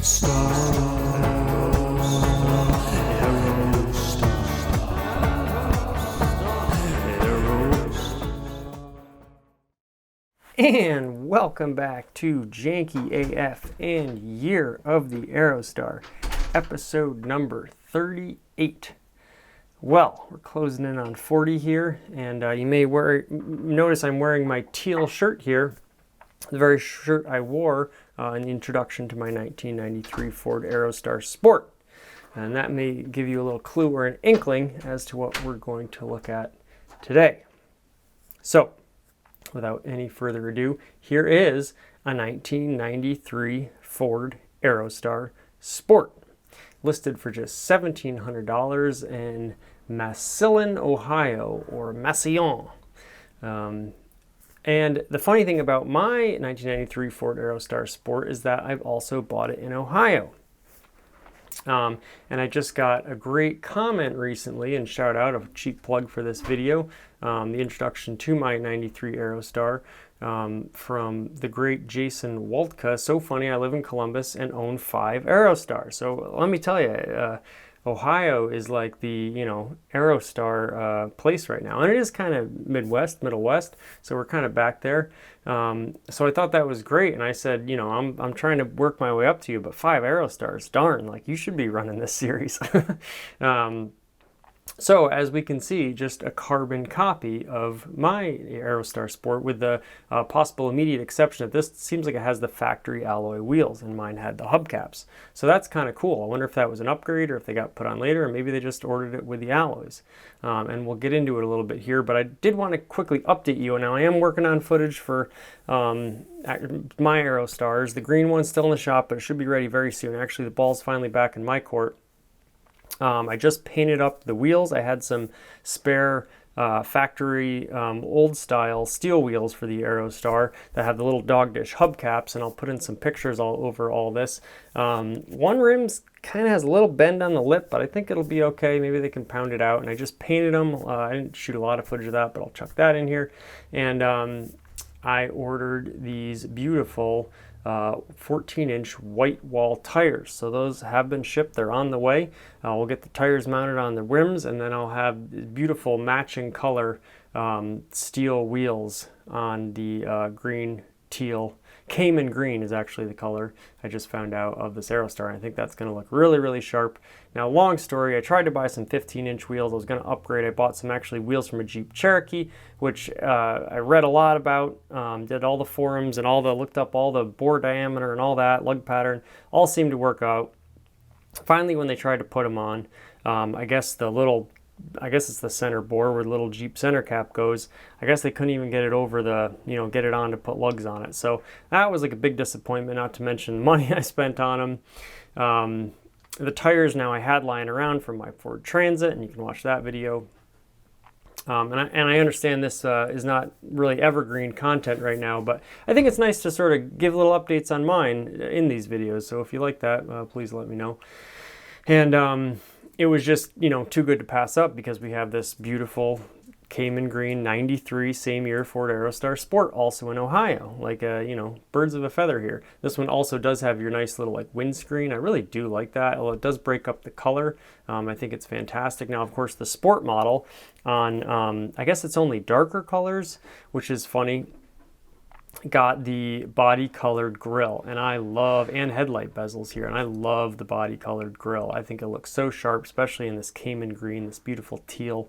And welcome back to Janky AF and Year of the Aerostar, episode number 38. Well, we're closing in on 40 here, and you may notice I'm wearing my teal shirt here, the very shirt I wore in the introduction to my 1993 Ford Aerostar Sport. And that may give you a little clue or an inkling as to what we're going to look at today. So, without any further ado, here is a 1993 Ford Aerostar Sport, listed for just $1,700 in Massillon, Ohio, or Massillon. And the funny thing about my 1993 Ford Aerostar Sport is that I've also bought it in Ohio. And I just got a great comment recently, and shout out, a cheap plug for this video, the introduction to my 93 Aerostar from the great Jason Waltka. So funny, I live in Columbus and own 5 Aerostars. So let me tell you, Ohio is like the, Aerostar place right now. And it is kind of Middle West, so we're kind of back there. So I thought that was great, and I said, I'm trying to work my way up to you, but 5 Aerostars, darn, like you should be running this series. So as we can see, just a carbon copy of my Aerostar Sport, with the possible immediate exception that this seems like it has the factory alloy wheels, and mine had the hubcaps. So that's kind of cool. I wonder if that was an upgrade or if they got put on later, or maybe they just ordered it with the alloys. And we'll get into it a little bit here, but I did want to quickly update you. Now I am working on footage for my Aerostars. The green one's still in the shop, but it should be ready very soon. Actually, the ball's finally back in my court. I just painted up the wheels. I had some spare factory old style steel wheels for the Aerostar that have the little dog dish hubcaps, and I'll put in some pictures all over all this. One rim's kind of has a little bend on the lip, but I think it'll be okay. Maybe they can pound it out. And I just painted them. I didn't shoot a lot of footage of that, but I'll chuck that in here. And I ordered these beautiful 14-inch white wall tires. So those have been shipped. They're on the way. We'll get the tires mounted on the rims, and then I'll have beautiful matching color steel wheels on the green, teal. Cayman green is actually the color I just found out of this Aerostar. I think that's going to look really, really sharp. Now, long story, I tried to buy some 15-inch wheels. I was going to upgrade. I bought some actually wheels from a Jeep Cherokee, which I read a lot about, did all the forums and looked up all the bore diameter and all that, lug pattern, all seemed to work out. Finally, when they tried to put them on, I guess it's the center bore where the little Jeep center cap goes. I guess they couldn't even get it over get it on to put lugs on it. So that was like a big disappointment, not to mention the money I spent on them. The tires now I had lying around from my Ford Transit, and you can watch that video. And I understand this is not really evergreen content right now, but I think it's nice to sort of give little updates on mine in these videos. So if you like that, please let me know. And it was just, too good to pass up, because we have this beautiful Cayman green 93 same year Ford Aerostar Sport, also in Ohio. Like, birds of a feather here. This one also does have your nice little windscreen. I really do like that. Although it does break up the color. I think it's fantastic. Now, of course, the Sport model on, I guess it's only darker colors, which is funny. Got the body colored grille, and and headlight bezels here, and I love the body colored grille. I think it looks so sharp, especially in this Cayman green, this beautiful teal.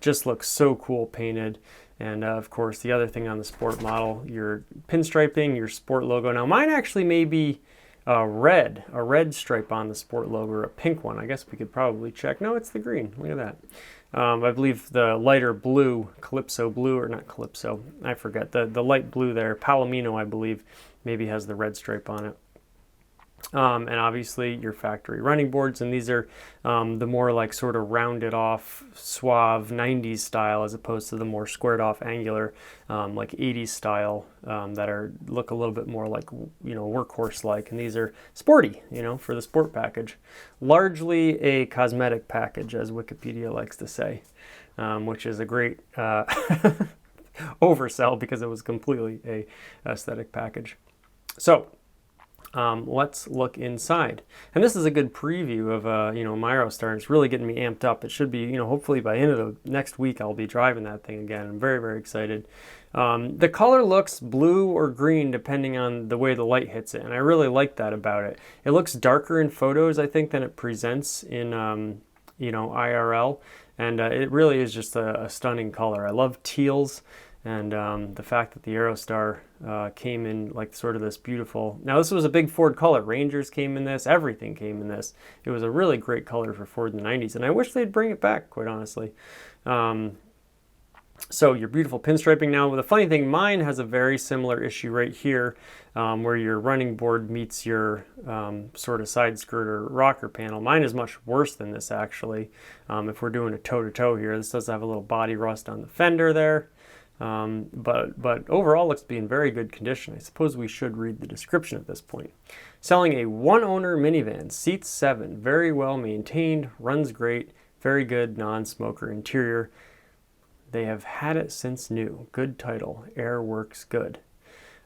Just looks so cool painted. And of course, the other thing on the Sport model, your pinstriping, your Sport logo. Now mine actually may be a red stripe on the Sport logo, or a pink one. I guess we could probably check. No, it's the green. Look at that. I believe the lighter blue, Calypso blue, or not Calypso, I forget, the light blue there, Palomino, I believe, maybe has the red stripe on it. And obviously your factory running boards, and these are the more sort of rounded off, suave 90s style, as opposed to the more squared off, angular 80s style that look a little bit more like workhorse like, and these are sporty, for the sport package. Largely a cosmetic package, as Wikipedia likes to say, which is a great oversell, because it was completely a aesthetic package. So Let's look inside. And this is a good preview of, my Aerostar, and it's really getting me amped up. It should be, hopefully by the end of the next week, I'll be driving that thing again. I'm very, very excited. The color looks blue or green depending on the way the light hits it, and I really like that about it. It looks darker in photos, I think, than it presents in, IRL, and it really is just a stunning color. I love teals. And the fact that the Aerostar came in like sort of this beautiful... Now, this was a big Ford color. Rangers came in this. Everything came in this. It was a really great color for Ford in the 90s. And I wish they'd bring it back, quite honestly. So your beautiful pinstriping. Now, the funny thing, mine has a very similar issue right here where your running board meets your sort of side skirt or rocker panel. Mine is much worse than this, actually. If we're doing a toe-to-toe here, this does have a little body rust on the fender there. But overall looks to be in very good condition. I suppose we should read the description at this point. Selling a one-owner minivan, seats 7, very well maintained, runs great, very good non-smoker interior. They have had it since new. Good title. Air works good.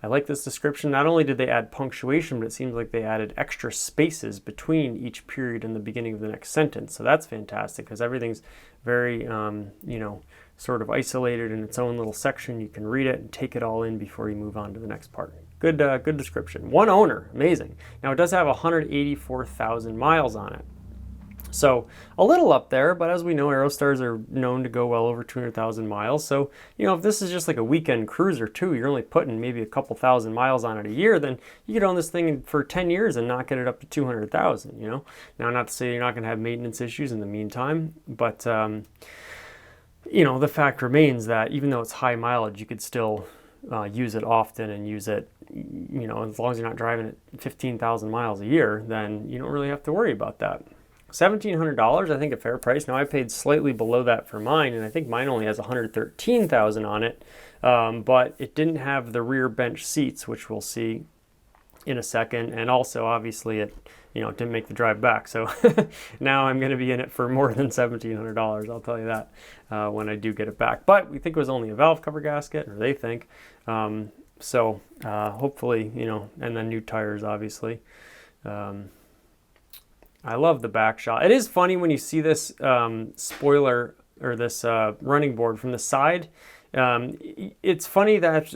I like this description. Not only did they add punctuation, but it seems like they added extra spaces between each period and the beginning of the next sentence. So that's fantastic because everything's very, sort of isolated in its own little section. You can read it and take it all in before you move on to the next part. Good description. One owner, amazing. Now it does have 184,000 miles on it. So a little up there, but as we know, Aerostars are known to go well over 200,000 miles. So, if this is just like a weekend cruiser too, you're only putting maybe a couple thousand miles on it a year, then you could own this thing for 10 years and not get it up to 200,000, Now, not to say you're not going to have maintenance issues in the meantime, but, the fact remains that even though it's high mileage, you could still use it often and use it, as long as you're not driving it 15,000 miles a year, then you don't really have to worry about that. $1,700, I think a fair price. Now I paid slightly below that for mine, and I think mine only has 113,000 on it, but it didn't have the rear bench seats, which we'll see in a second, and also obviously it didn't make the drive back. So now I'm going to be in it for more than $1,700. I'll tell you that when I do get it back. But we think it was only a valve cover gasket, or they think. So hopefully, and then new tires, obviously. I love the back shot. It is funny when you see this spoiler or this running board from the side. It's funny that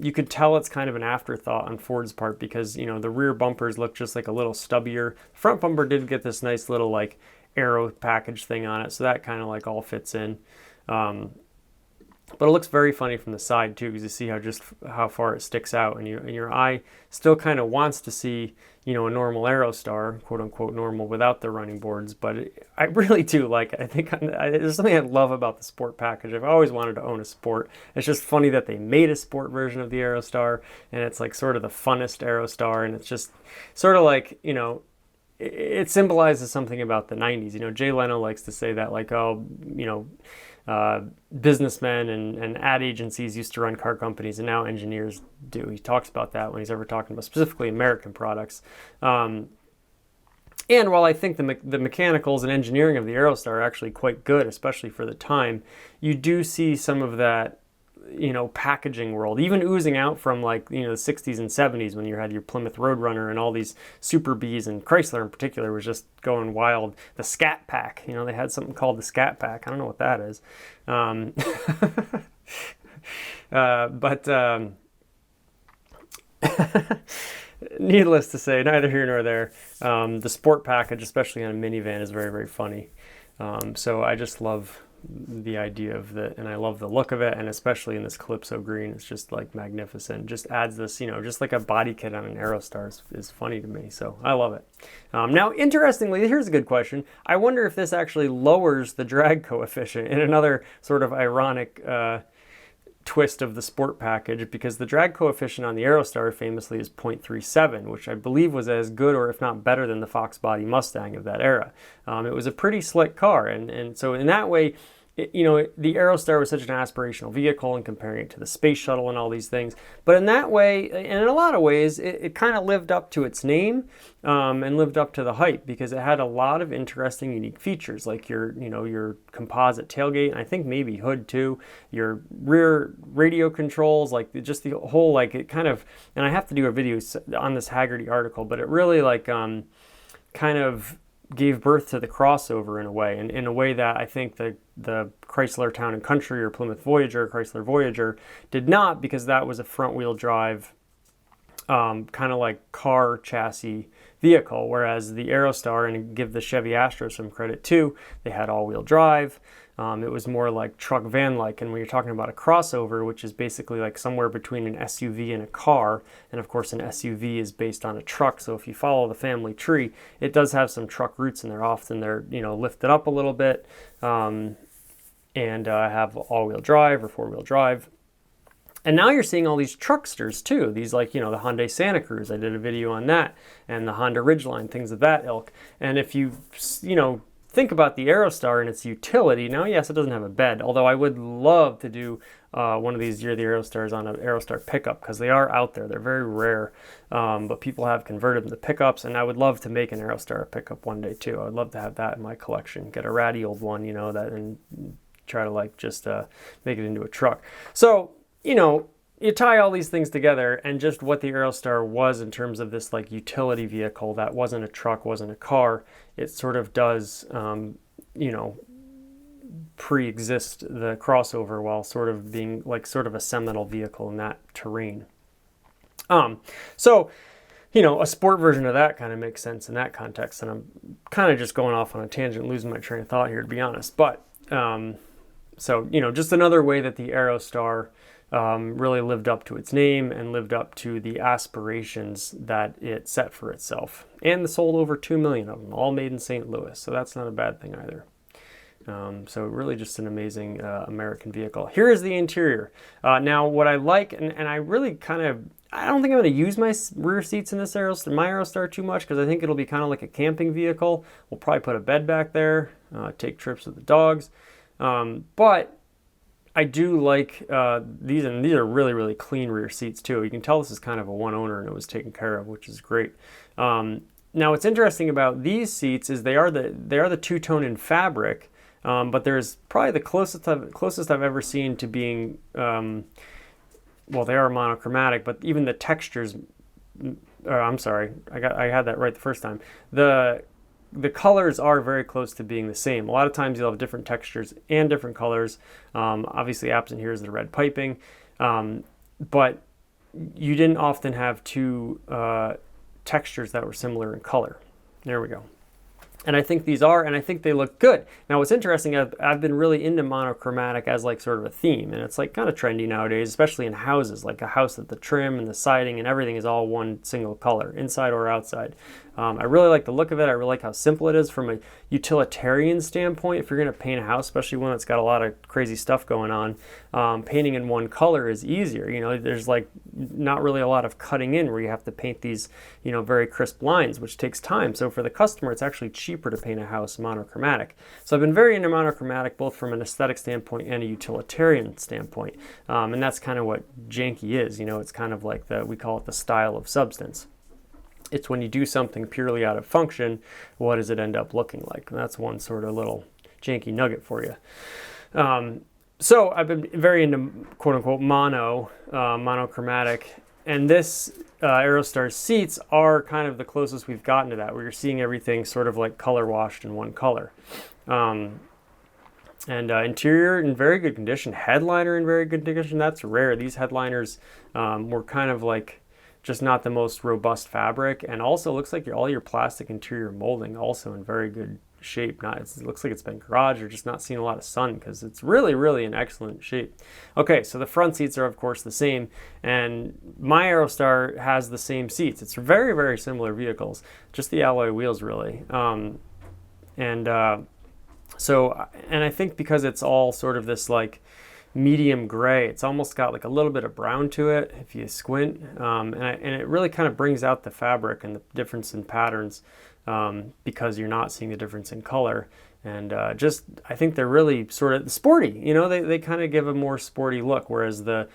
you could tell it's kind of an afterthought on Ford's part because, the rear bumpers look just like a little stubbier. The front bumper did get this nice little like aero package thing on it, so that kind of like all fits in. But it looks very funny from the side too, because you see how far it sticks out, and your eye still kind of wants to see, a normal Aerostar, quote unquote normal, without the running boards. But I really do like it. I think there's something I love about the Sport package. I've always wanted to own a Sport. It's just funny that they made a Sport version of the Aerostar, and it's like sort of the funnest Aerostar, and it's just sort of like, it symbolizes something about the 90s. Jay Leno likes to say that, like, businessmen and ad agencies used to run car companies, and now engineers do. He talks about that when he's ever talking about specifically American products. And while I think the mechanicals and engineering of the Aerostar are actually quite good, especially for the time, you do see some of that, packaging world, even oozing out from like, the 60s and 70s when you had your Plymouth Roadrunner and all these Super Bs, and Chrysler in particular was just going wild. The Scat Pack, they had something called the Scat Pack. I don't know what that is. Needless to say, neither here nor there. The Sport package, especially on a minivan, is very, very funny. So I just love the idea of and I love the look of it, and especially in this Calypso green, it's just like magnificent. Just adds this, just like a body kit on an Aerostar is funny to me, so I love it. Now, interestingly, here's a good question. I wonder if this actually lowers the drag coefficient in another sort of ironic twist of the Sport package, because the drag coefficient on the Aerostar famously is 0.37, which I believe was as good or if not better than the Fox body Mustang of that era. It was a pretty slick car, and so in that way, the Aerostar was such an aspirational vehicle and comparing it to the space shuttle and all these things. But in that way, and in a lot of ways, it kind of lived up to its name and lived up to the hype because it had a lot of interesting, unique features like your composite tailgate, and I think maybe hood too, your rear radio controls, like just the whole, like it kind of, and I have to do a video on this Haggerty article, but it really like kind of gave birth to the crossover in a way, and in a way that I think the Chrysler Town and Country or Plymouth Voyager, Chrysler Voyager, did not, because that was a front-wheel drive kind of like car chassis vehicle, whereas the Aerostar, and give the Chevy Astro some credit too, they had all-wheel drive. It was more like truck van-like, and when you're talking about a crossover, which is basically like somewhere between an SUV and a car, and of course an SUV is based on a truck, so if you follow the family tree, it does have some truck roots in there. Often they're lifted up a little bit and have all-wheel drive or four-wheel drive. And now you're seeing all these trucksters too. These like, the Hyundai Santa Cruz, I did a video on that, and the Honda Ridgeline, things of that ilk. And if you think about the Aerostar and its utility, now yes, it doesn't have a bed, although I would love to do one of these the Aerostars on an Aerostar pickup, because they are out there. They're very rare, but people have converted them to pickups, and I would love to make an Aerostar pickup one day too. I would love to have that in my collection. Get a ratty old one, that, and try to like just make it into a truck. So, you tie all these things together, and just what the Aerostar was in terms of this like utility vehicle that wasn't a truck, wasn't a car, it sort of does, pre-exist the crossover while sort of being like sort of a seminal vehicle in that terrain. So, a sport version of that kind of makes sense in that context, and I'm kind of just going off on a tangent, losing my train of thought here, to be honest. But, so, just another way that the Aerostar really lived up to its name and lived up to the aspirations that it set for itself. And sold over 2 million of them, all made in St. Louis, so that's not a bad thing either. So really just an amazing American vehicle. Here is the interior. Now what I like, and I really I don't think I'm going to use my rear seats in this my Aerostar too much, because I think it'll be kind of like a camping vehicle. We'll probably put a bed back there, take trips with the dogs. But I do like these, and these are really, really clean rear seats too. You can tell this is kind of a one owner and it was taken care of, which is great. Now what's interesting about these seats is they are the two-tone in fabric, but there's probably the closest I've ever seen to being, well, they are monochromatic, but even the textures, I'm sorry, I had that right the first time. The colors are very close to being the same. A lot of times you'll have different textures and different colors. Obviously absent here is the red piping, but you didn't often have two textures that were similar in color. There we go. And I think these are, and I think they look good. Now what's interesting, I've been really into monochromatic as like sort of a theme, and it's like kind of trendy nowadays, especially in houses, like a house that the trim and the siding and everything is all one single color, inside or outside. I really like the look of it. I really like how simple it is from a utilitarian standpoint. If you're going to paint a house, especially one that's got a lot of crazy stuff going on, painting in one color is easier. There's like not really a lot of cutting in where you have to paint these, very crisp lines, which takes time. So for the customer, it's actually cheaper to paint a house monochromatic. So I've been very into monochromatic, both from an aesthetic standpoint and a utilitarian standpoint. And that's kind of what Janky is. It's kind of like we call it the style of substance. It's when you do something purely out of function, what does it end up looking like? And that's one sort of little Janky nugget for you. So I've been very into quote-unquote monochromatic, and this Aerostar seats are kind of the closest we've gotten to that, where you're seeing everything sort of like color washed in one color. And interior in very good condition, headliner in very good condition. That's rare. These headliners were kind of like just not the most robust fabric, and also looks like all your plastic interior molding also in very good shape. It looks like it's been garaged or just not seen a lot of sun, because it's really, really in excellent shape. Okay, so the front seats are of course the same, and my Aerostar has the same seats. It's very, very similar vehicles, just the alloy wheels really. And I think because it's all sort of this like medium gray, it's almost got like a little bit of brown to it if you squint, and it really kind of brings out the fabric and the difference in patterns, because you're not seeing the difference in color. And just, I think they're really sort of sporty. You know, they kind of give a more sporty look, whereas the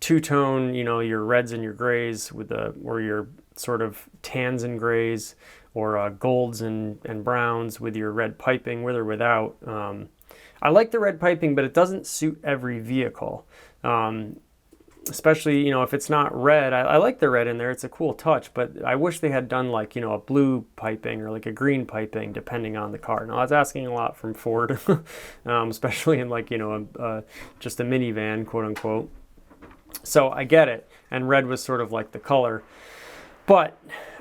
two-tone, you know, your reds and your grays with the, or your sort of tans and grays, or golds and browns with your red piping, with or without. I like the red piping, but it doesn't suit every vehicle. Especially, you know, if it's not red, I like the red in there. It's a cool touch, but I wish they had done like, you know, a blue piping or like a green piping, depending on the car. Now, I was asking a lot from Ford, especially in like, you know, just a minivan, quote unquote. So I get it. And red was sort of like the color, but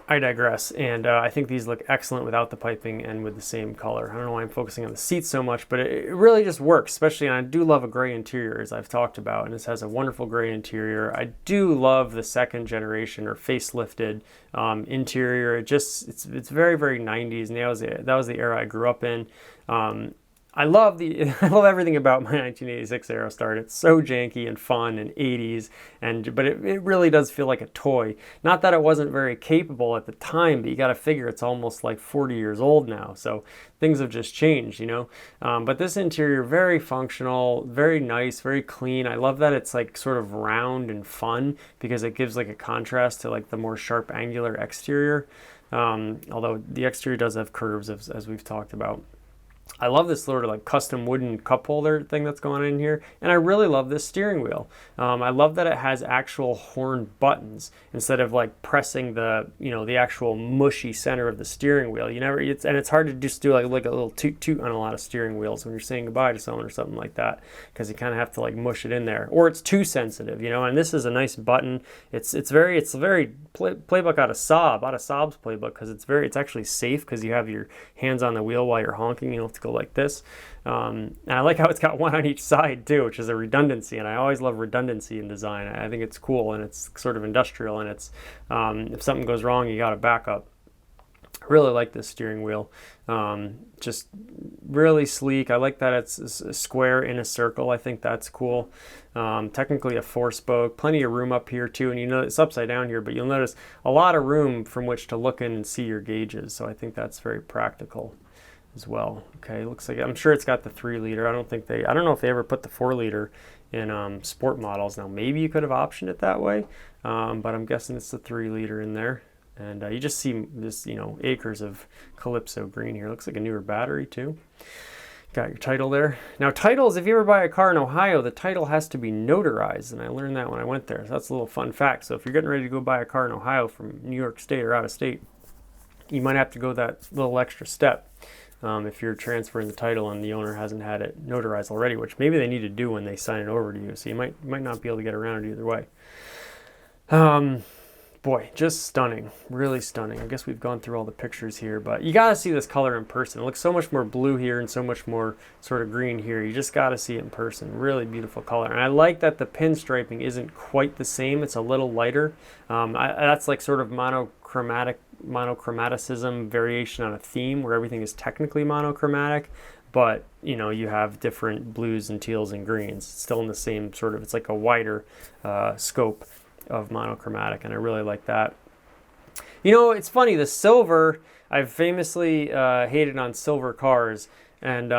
I digress. And I think these look excellent without the piping and with the same color. I don't know why I'm focusing on the seats so much, but it really just works, especially, and I do love a gray interior, as I've talked about, and this has a wonderful gray interior. I do love the second generation or facelifted interior. It's very, very 90s, and that was the era I grew up in. I love everything about my 1986 Aerostar. It's so janky and fun and 80s, but it really does feel like a toy. Not that it wasn't very capable at the time, but you got to figure it's almost like 40 years old now. So things have just changed, you know. But this interior, very functional, very nice, very clean. I love that it's like sort of round and fun, because it gives like a contrast to like the more sharp angular exterior. Although the exterior does have curves, as we've talked about. I love this sort of like custom wooden cup holder thing that's going on in here, and I really love this steering wheel. I love that it has actual horn buttons instead of like pressing the, you know, the actual mushy center of the steering wheel. And it's hard to just do like a little toot toot on a lot of steering wheels when you're saying goodbye to someone or something like that, because you kind of have to like mush it in there, or it's too sensitive, you know. And this is a nice button. It's very playbook out of Saab's playbook, because it's actually safe, because you have your hands on the wheel while you're honking. You don't have to go like this. And I like how it's got one on each side too, which is a redundancy, and I always love redundancy in design. I think it's cool, and it's sort of industrial, and it's if something goes wrong, you got a backup. I really like this steering wheel. Just really sleek. I like that it's a square in a circle. I think that's cool. Technically a 4-spoke, plenty of room up here too, and you know it's upside down here, but you'll notice a lot of room from which to look in and see your gauges, so I think that's very practical as well. Okay, looks like, I'm sure it's got the 3-liter. I don't know if they ever put the 4-liter in sport models. Now maybe you could have optioned it that way, but I'm guessing it's the 3-liter in there. And you just see this, you know, acres of Calypso green here. Looks like a newer battery too. Got your title there. Now titles, if you ever buy a car in Ohio, the title has to be notarized, and I learned that when I went there. So that's a little fun fact. So if you're getting ready to go buy a car in Ohio from New York State or out of state, you might have to go that little extra step. If you're transferring the title and the owner hasn't had it notarized already, which maybe they need to do when they sign it over to you. So you might not be able to get around it either way. Boy, just stunning, really stunning. I guess we've gone through all the pictures here, but you gotta see this color in person. It looks so much more blue here and so much more sort of green here. You just gotta see it in person. Really beautiful color. And I like that the pinstriping isn't quite the same. It's a little lighter. That's like sort of monochromaticism variation on a theme where everything is technically monochromatic, but you know, you have different blues and teals and greens. It's still in the same sort of, it's like a wider scope of monochromatic, and I really like that. You know, it's funny, the silver, I've famously hated on silver cars, and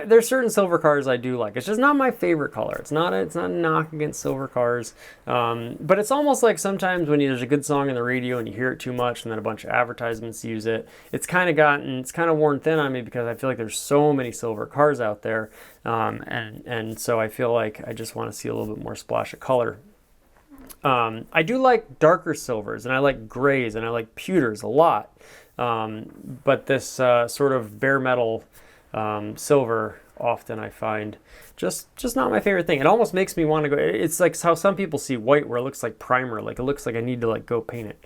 there's certain silver cars I do like. It's just not my favorite color. It's not a knock against silver cars, but it's almost like sometimes when there's a good song on the radio and you hear it too much, and then a bunch of advertisements use it, it's kind of worn thin on me, because I feel like there's so many silver cars out there, and so I feel like I just want to see a little bit more splash of color. I do like darker silvers, and I like grays, and I like pewters a lot, but this sort of bare metal silver often I find just not my favorite thing. It almost makes me want to go, it's like how some people see white where it looks like primer, like it looks like I need to like go paint it.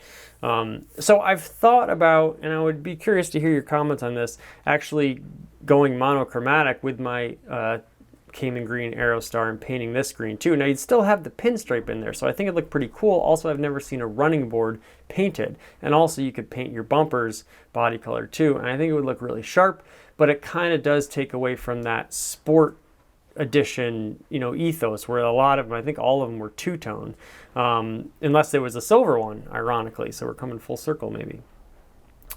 So I've thought about, and I would be curious to hear your comments on this, actually going monochromatic with my Cayman Green Aerostar and painting this green too. Now you'd still have the pinstripe in there, so I think it'd look pretty cool. Also, I've never seen a running board painted, and also you could paint your bumpers body color too, and I think it would look really sharp, but it kind of does take away from that sport edition, you know, ethos, where a lot of them, I think all of them were two-tone, unless there was a silver one, ironically, so we're coming full circle maybe.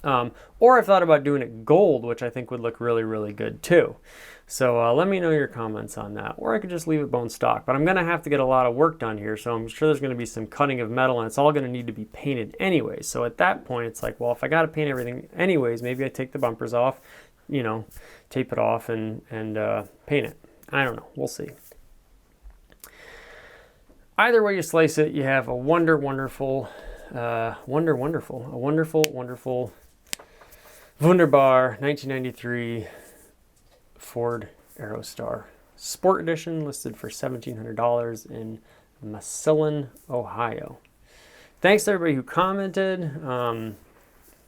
Or I've thought about doing it gold, which I think would look really, really good too. So let me know your comments on that. Or I could just leave it bone stock. But I'm going to have to get a lot of work done here, so I'm sure there's going to be some cutting of metal, and it's all going to need to be painted anyways. So at that point, it's like, well, if I got to paint everything anyways, maybe I take the bumpers off, you know, tape it off and paint it. I don't know. We'll see. Either way you slice it, you have a wonderful Wunderbar 1993 Ford Aerostar Sport Edition, listed for $1,700 in Massillon, Ohio. Thanks to everybody who commented.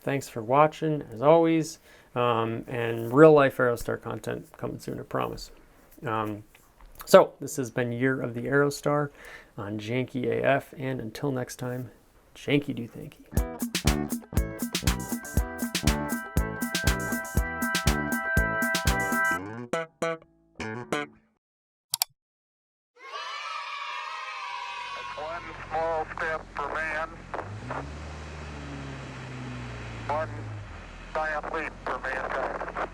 Thanks for watching, as always. And real life Aerostar content coming soon, I promise. So this has been Year of the Aerostar on Janky AF, and until next time, Janky do thanky. One small step for man, one giant leap for mankind.